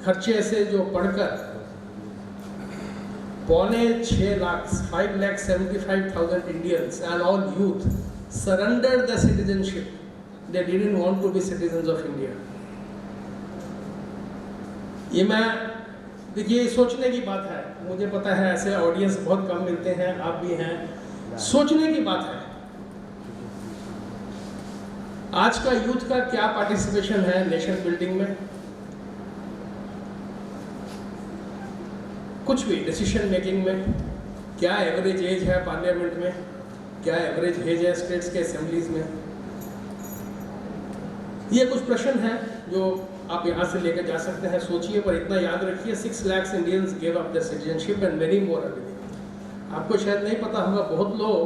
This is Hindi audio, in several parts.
खर्चे से जो पढ़कर 6.25 lakh 5,75,000 Indians and all youth surrendered the citizenship. They didn't want to be citizens of India. ये मैं देखिए सोचने की बात है, मुझे पता है ऐसे ऑडियंस बहुत कम मिलते हैं, आप भी हैं, सोचने की बात है। आज का यूथ का क्या पार्टिसिपेशन है नेशन बिल्डिंग में? कुछ भी डिसीजन मेकिंग में? क्या एवरेज एज है पार्लियामेंट में? क्या एवरेज एज है स्टेट्स के असेंबलीज में? ये कुछ प्रश्न हैं जो आप यहाँ से लेकर जा सकते हैं, सोचिए। पर इतना याद रखिए, 6 lakh Indians give up the citizenship and many more everything. आपको शायद नहीं पता होगा, बहुत लोग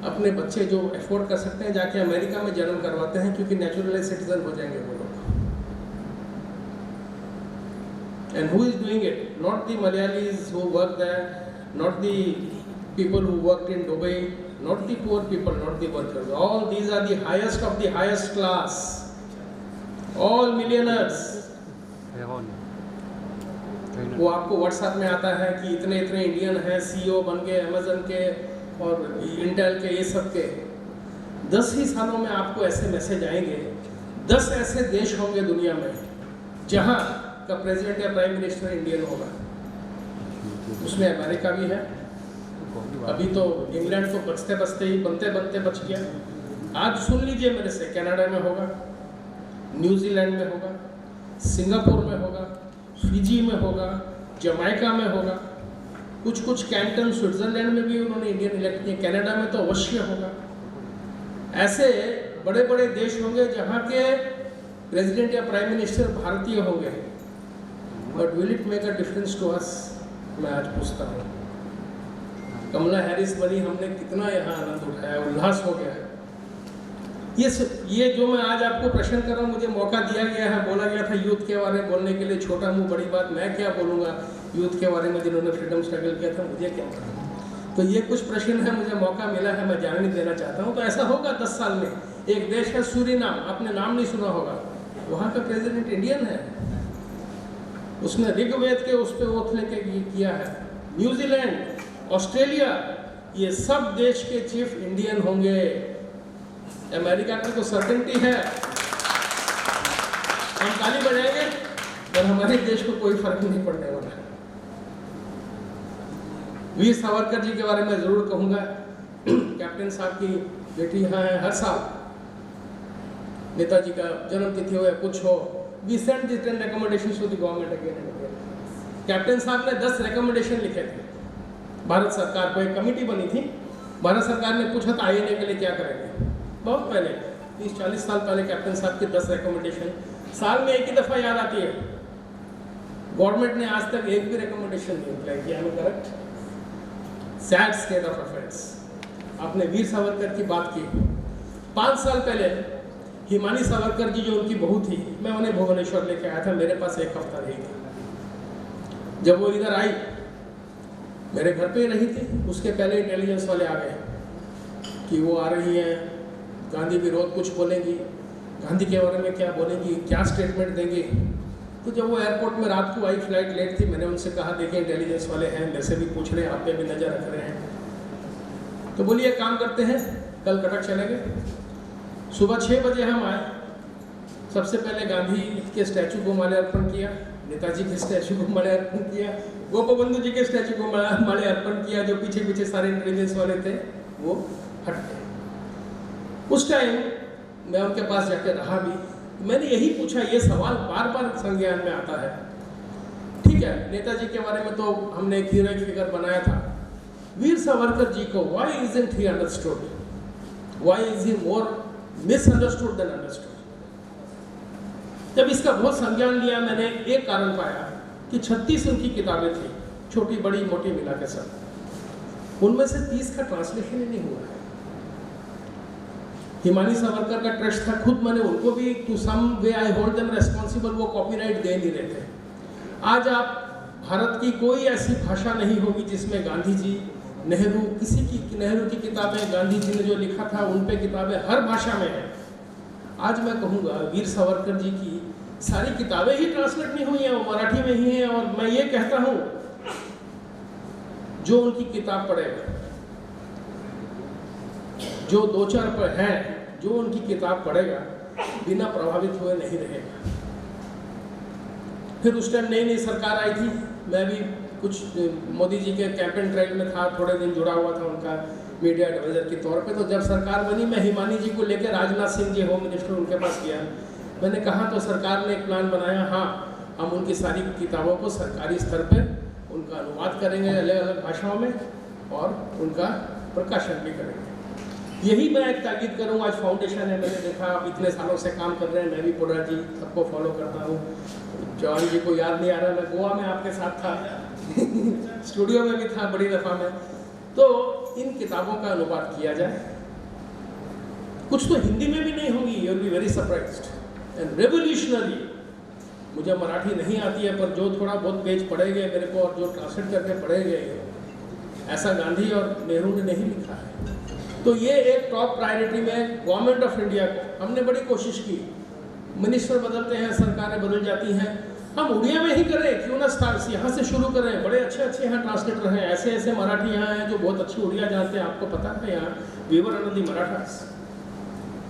अपने बच्चे जो अफोर्ड कर सकते हैं जाके अमेरिका में जन्म करवाते हैं, क्योंकि नेचुरलाइज सिटीजन हो जाएंगे वो लोग। And who is doing it? Not the Malayalis who work there, not the people who worked in Dubai, not the poor people, not the workers. All these are the highest of the highest class. All millionaires. वो आपको व्हाट्सएप में आता है कि इतने इतने इंडियन हैं, CEO बन गए अमेजन के और इंटेल के, ये सब के। 10 ही सालों में आपको ऐसे मैसेज आएंगे। 10 ऐसे देश होंगे दुनिया में जहां का प्रेसिडेंट या प्राइम मिनिस्टर इंडियन होगा। उसमें अमेरिका भी है। अभी तो इंग्लैंड तो बचते बचते ही बनते बच गया। आज सुन लीजिए मेरे से, कनाडा में होगा, न्यूजीलैंड में होगा, सिंगापुर में होगा, फिजी में होगा, जमैका में होगा, कुछ कैंटन स्विट्जरलैंड में भी उन्होंने इंडियन इलेक्ट किए, कनाडा में तो अवश्य होगा। ऐसे बड़े बड़े देश होंगे जहाँ के प्रेसिडेंट या प्राइम मिनिस्टर भारतीय होंगे। But will it make a difference to us? मैं आज पूछता हूँ। कमला हैरिस बनी, हमने कितना यहाँ आनंद उठाया, उल्लास हो गया है। ये जो मैं आज आपको प्रश्न कर रहा हूँ, मुझे मौका दिया गया है, बोला गया था यूथ के बारे में बोलने के लिए। छोटा मुँह बड़ी बात, मैं क्या बोलूँगा यूथ के बारे में जिन्होंने फ्रीडम स्ट्रगल किया था, मुझे क्या पता। तो ये कुछ प्रश्न है, मुझे मौका मिला है, मैं जानकारी देना चाहता हूँ। तो ऐसा होगा 10 साल में। एक देश है सूरीनाम, आपने नाम नहीं सुना होगा, वहाँ का प्रेसिडेंट इंडियन है, उसने ऋग्वेद के उस पर ओथ लेके किया है। न्यूजीलैंड, ऑस्ट्रेलिया, ये सब देश के चीफ इंडियन होंगे। अमेरिका की तो सर्टेनिटी है, हम ताली बजाएंगे और हमारे देश को कोई फर्क नहीं पड़ने वाला है। वीर सावरकर जी के बारे में जरूर कहूंगा। कैप्टन साहब की बेटी यहाँ है। हर साल नेताजी का जन्म तिथि हो या कुछ हो, we sent the 10 recommendations to the government again and again. Captain साहब ने 10 रिकमेंडेशन लिखे थे भारत सरकार को। एक कमेटी बनी थी, भारत सरकार ने पूछा था INA के लिए क्या करेंगे। बहुत पहले 30-40 साल पहले कैप्टन साहब की 10 रिकमेंडेशन साल में एक ही दफ़ा याद आती है। गवर्नमेंट ने आज तक एक भी रिकमेंडेशन नहीं अप्लाई किया। है correct? Sad state of affairs. आपने वीर सावरकर की बात की। 5 साल पहले हिमानी सावरकर जी जो उनकी बहू थी, मैं उन्हें भुवनेश्वर लेके आया था, मेरे पास 1 हफ्ता रही थी। जब वो इधर आई, मेरे घर पे ही रही थी। उसके पहले इंटेलिजेंस वाले आ गए कि वो आ रही हैं, गांधी विरोध कुछ बोलेंगी, गांधी के बारे में क्या बोलेंगी, क्या स्टेटमेंट देंगी। तो जब वो एयरपोर्ट में रात को आई, फ्लाइट लेट थी, मैंने उनसे कहा देखिए इंटेलिजेंस वाले हैं, मेरे से भी पूछ रहे हैं, आप पे भी नज़र रख रहे हैं। तो बोलिए काम करते हैं, कल कटक चले गए। सुबह 6 बजे हम आए। सबसे पहले गांधी के स्टैचू को माल्यार्पण किया, नेताजी के स्टैचू को माल्यार्पण किया, गोपबंधु जी के स्टैचू को माल्यार्पण किया। जो पीछे पीछे सारे इंटेलिजेंस वाले थे वो हट गए। उस टाइम मैं उनके पास जाकर रहा भी। मैंने यही पूछा, ये सवाल बार बार संज्ञान में आता है। ठीक है, नेताजी के बारे में तो हमने एक हीरोइक फिगर बनाया था। वीर सावरकर जी को why isn't he understood, why is he more misunderstood than understood. जब इसका बहुत संज्ञान लिया, मैंने एक कारण पाया कि 36 उनकी किताबें थी, छोटी बड़ी मोटी मिला के सब। उनमें से 30 का ट्रांसलेशन ही नहीं हुआ है। हिमानी सावरकर का ट्रस्ट था, खुद मैंने उनको भी to some way I hold them responsible, वो कॉपीराइट दे नहीं रहे थे। आज आप भारत की कोई ऐसी भाषा नहीं होगी जिसमें गांधी जी, नेहरू, नेहरू की किताबें, गांधी जी ने जो लिखा था उन पे किताबें हर भाषा में है। आज मैं कहूँगा वीर सावरकर जी की सारी किताबें ही ट्रांसलेट नहीं हुई हैं, वो मराठी में ही हैं। और मैं ये कहता हूँ, जो उनकी किताब पढ़ेगा, जो 2-4 पर हैं, जो उनकी किताब पढ़ेगा, बिना प्रभावित हुए नहीं रहेगा। फिर उस टाइम नई नई सरकार आई थी, मैं भी कुछ मोदी जी के कैंपेन ट्रेल में था, थोड़े दिन जुड़ा हुआ था उनका मीडिया एडवाइजर के तौर पे। तो जब सरकार बनी, मैं हिमानी जी को लेकर राजनाथ सिंह जी होम मिनिस्टर उनके पास गया। मैंने कहा तो सरकार ने एक प्लान बनाया, हाँ हम उनकी सारी किताबों को सरकारी स्तर पे उनका अनुवाद करेंगे अलग अलग भाषाओं में, और उनका प्रकाशन भी करेंगे। यही मैं एक ताकीद करूँ। आज फाउंडेशन है, मैंने देखा आप इतने सालों से काम कर रहे हैं, मैं भी पुरा जी सबको फॉलो करता हूँ। जवान जी को याद नहीं आ रहा, मैं गोवा में आपके साथ था स्टूडियो में भी था बड़ी दफ़ा में। तो इन किताबों का अनुवाद किया जाए। कुछ तो हिंदी में भी नहीं होंगी, you will be very surprised and revolutionary. मुझे मराठी नहीं आती है, पर जो थोड़ा बहुत पेज पढ़े गए मेरे को और जो ट्रांसलेट करके पढ़े गए, ऐसा गांधी और नेहरू ने नहीं लिखा है। तो ये एक टॉप प्रायोरिटी में गवर्नमेंट ऑफ इंडिया को हमने बड़ी कोशिश की। मिनिस्टर बदलते हैं, सरकारें बदल जाती हैं, हम उड़िया में ही करें, क्यों ना स्टार्ट यहाँ से शुरू करें। बड़े अच्छे अच्छे यहाँ ट्रांसलेटर हैं, ऐसे ऐसे मराठी यहाँ हैं जो बहुत अच्छी उड़िया जानते हैं, आपको पता है। यहाँ वीवर अनदी मराठास,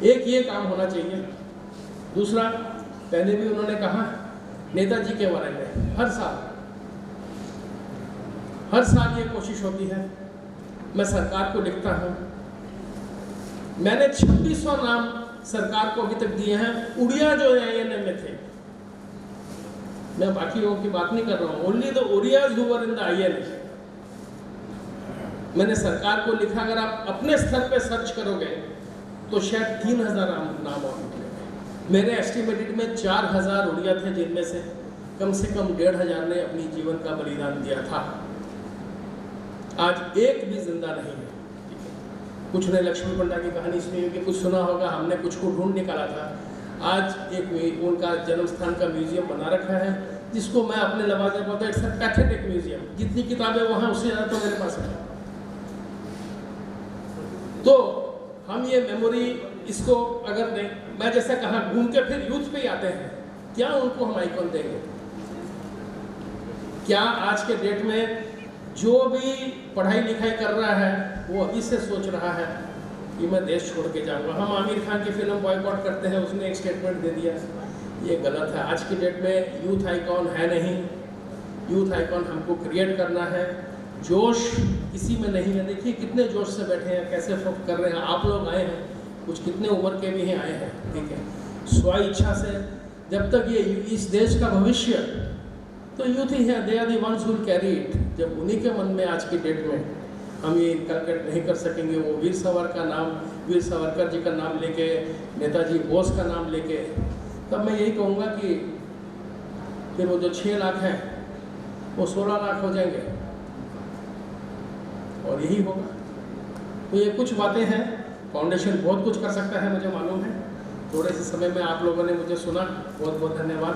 एक ये काम होना चाहिए। दूसरा, पहले भी उन्होंने कहा नेताजी के बारे में, हर साल ये कोशिश होती है। मैं सरकार को लिखता हूँ, मैंने 2600 नाम सरकार को अभी तक दिए हैं, उड़िया जो INA में थे। मैं बाकी लोगों की बात नहीं कर रहा हूँ, only the Oriyas who were in the INA। मैंने सरकार को लिखा, अगर आप अपने स्तर पे सर्च करोगे तो शायद 3000 नाम और निकलेंगे। मेरे एस्टिमेटेड में 4000 उड़िया थे, जिनमें से कम 1500 ने अपनी जीवन का बलिदान दिया था। आज एक भी जिंदा नहीं है। कुछ ने लक्ष्मी पंडा की कहानी सुनी होगी, कुछ सुना होगा, हमने कुछ को ढूंढ निकाला था। आज एक उनका जन्म स्थान का म्यूजियम बना रखा है, जिसको मैं अपने लवाजे बोलता हूँ इट्स अ पैथेटिक म्यूजियम। जितनी किताबें वहाँ, उससे ज़्यादा तो मेरे पास है। तो हम ये मेमोरी इसको अगर नहीं, मैं जैसा कहा घूम के फिर यूथ पे ही आते हैं, क्या उनको हम आइकॉन देंगे? क्या आज के डेट में जो भी पढ़ाई लिखाई कर रहा है वो अभी से सोच रहा है कि मैं देश छोड़ के जाऊंगा? हम आमिर खान की फिल्म बॉयकॉट करते हैं, उसने एक स्टेटमेंट दे दिया, ये गलत है। आज की डेट में यूथ आइकॉन है नहीं, यूथ आइकॉन हमको क्रिएट करना है। जोश किसी में नहीं है। देखिए कितने जोश से बैठे हैं, कैसे फोक कर रहे हैं। आप लोग आए हैं, कुछ कितने उम्र के भी हैं आए हैं, ठीक है, स्व इच्छा से। जब तक ये इस देश का भविष्य तो यूथ ही है, they are the ones who carry it. जब उन्हीं के मन में आज की डेट में हम ये इनकलकेट नहीं कर सकेंगे, वो वीर सावरकर जी का नाम लेके, नेताजी बोस का नाम लेके, तब मैं यही कहूँगा कि फिर वो जो 6 लाख हैं वो 16 लाख हो जाएंगे, और यही होगा। तो ये कुछ बातें हैं। फाउंडेशन बहुत कुछ कर सकता है, मुझे मालूम है। थोड़े से समय में आप लोगों ने मुझे सुना, बहुत बहुत धन्यवाद।